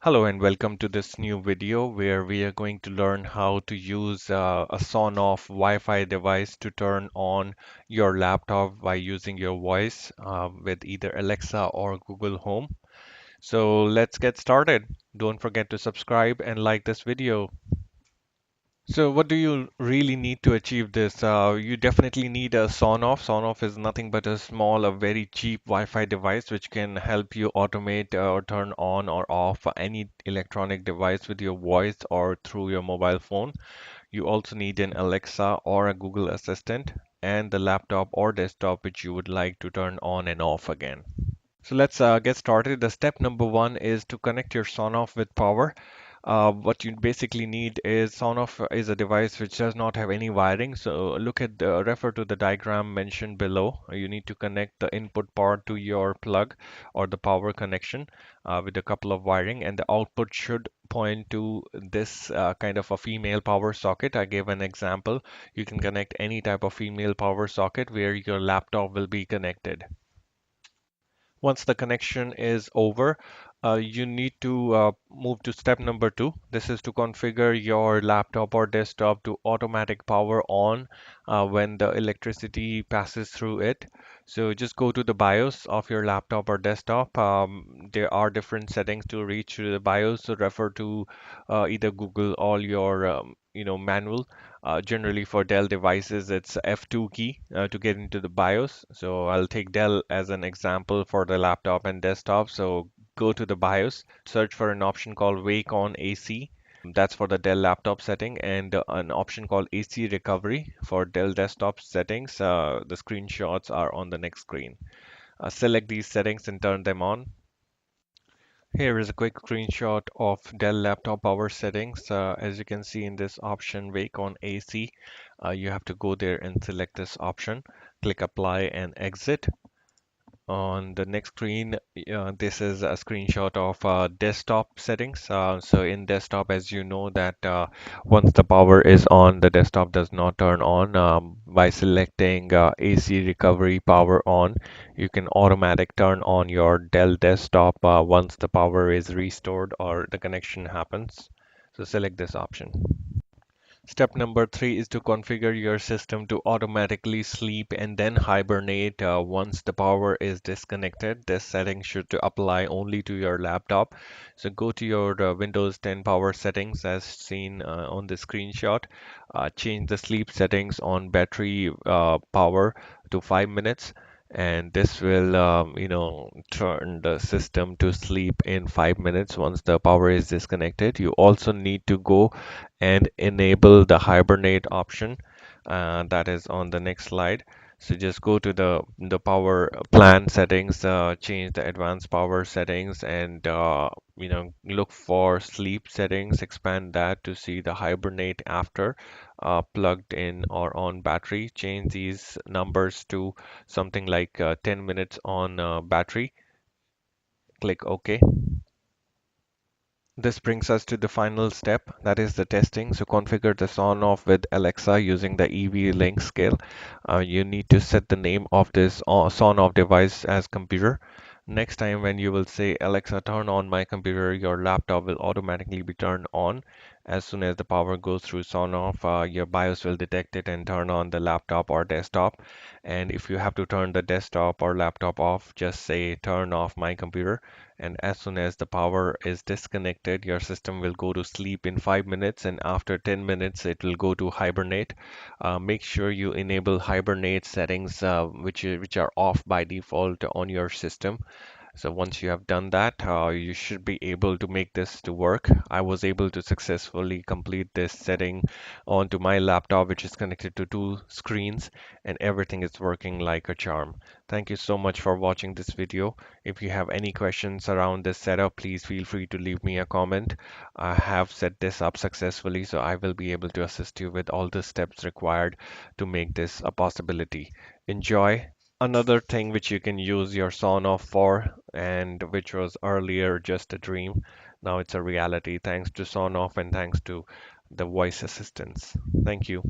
Hello and welcome to this new video where we are going to learn how to use a SONOFF Wi-Fi device to turn on your laptop by using your voice with either Alexa or Google Home. So let's get started. Don't forget to subscribe and like this video. So what do you really need to achieve this? You definitely need a SONOFF. SONOFF is nothing but a small, a very cheap Wi-Fi device which can help you automate or turn on or off any electronic device with your voice or through your mobile phone. You also need an Alexa or a Google Assistant and the laptop or desktop which you would like to turn on and off again. So let's get started. The step number one is to connect your Sonoff with power. What you basically need is Sonoff is a device which does not have any wiring. So refer to the diagram mentioned below. You need to connect the input part to your plug or the power connection with a couple of wiring, and the output should point to this kind of a female power socket. I gave an example. You can connect any type of female power socket where your laptop will be connected. Once the connection is over, you need to move to step number two. This is to configure your laptop or desktop to automatic power on when the electricity passes through it. So just go to the BIOS of your laptop or desktop. There are different settings to reach to the BIOS, so refer to either Google or your manual. Generally for Dell devices, it's F2 key to get into the BIOS. So I'll take Dell as an example for the laptop and desktop. So go to the BIOS, search for an option called Wake on AC. That's for the Dell laptop setting, and an option called AC recovery for Dell desktop settings. The screenshots are on the next screen. Select these settings and turn them on. Here is a quick screenshot of Dell laptop power settings. As you can see in this option, Wake on AC, you have to go there and select this option. Click Apply and Exit. On the next screen, this is a screenshot of desktop settings. So in desktop, as you know that once the power is on, the desktop does not turn on. By selecting AC recovery power on, you can automatic turn on your Dell desktop once the power is restored or the connection happens. So select this option. Step number three is to configure your system to automatically sleep and then hibernate once the power is disconnected. This setting should apply only to your laptop. So go to your Windows 10 power settings as seen on the screenshot. Change the sleep settings on battery power to 5 minutes, and this will turn the system to sleep in 5 minutes once the power is disconnected. You also need to go and enable the hibernate option that is on the next slide. So just go to the power plan settings, change the advanced power settings, and look for sleep settings. Expand that to see the hibernate after plugged in or on battery. Change these numbers to something like 10 minutes on battery. Click OK. This brings us to the final step, that is the testing. So configure the SONOFF with Alexa using the EV link scale. You need to set the name of this SONOFF device as computer. Next time when you will say Alexa turn on my computer, your laptop will automatically be turned on. As soon as the power goes through SONOFF, your BIOS will detect it and turn on the laptop or desktop. And if you have to turn the desktop or laptop off, just say turn off my computer, and as soon as the power is disconnected, your system will go to sleep in 5 minutes, and after 10 minutes it will go to hibernate. Make sure you enable hibernate settings which are off by default on your system. So once you have done that, you should be able to make this to work. I was able to successfully complete this setting onto my laptop, which is connected to two screens, and everything is working like a charm. Thank you so much for watching this video. If you have any questions around this setup, please feel free to leave me a comment. I have set this up successfully, so I will be able to assist you with all the steps required to make this a possibility. Enjoy. Another thing which you can use your SONOFF for, and which was earlier just a dream, now it's a reality thanks to SONOFF and thanks to the voice assistants. Thank you.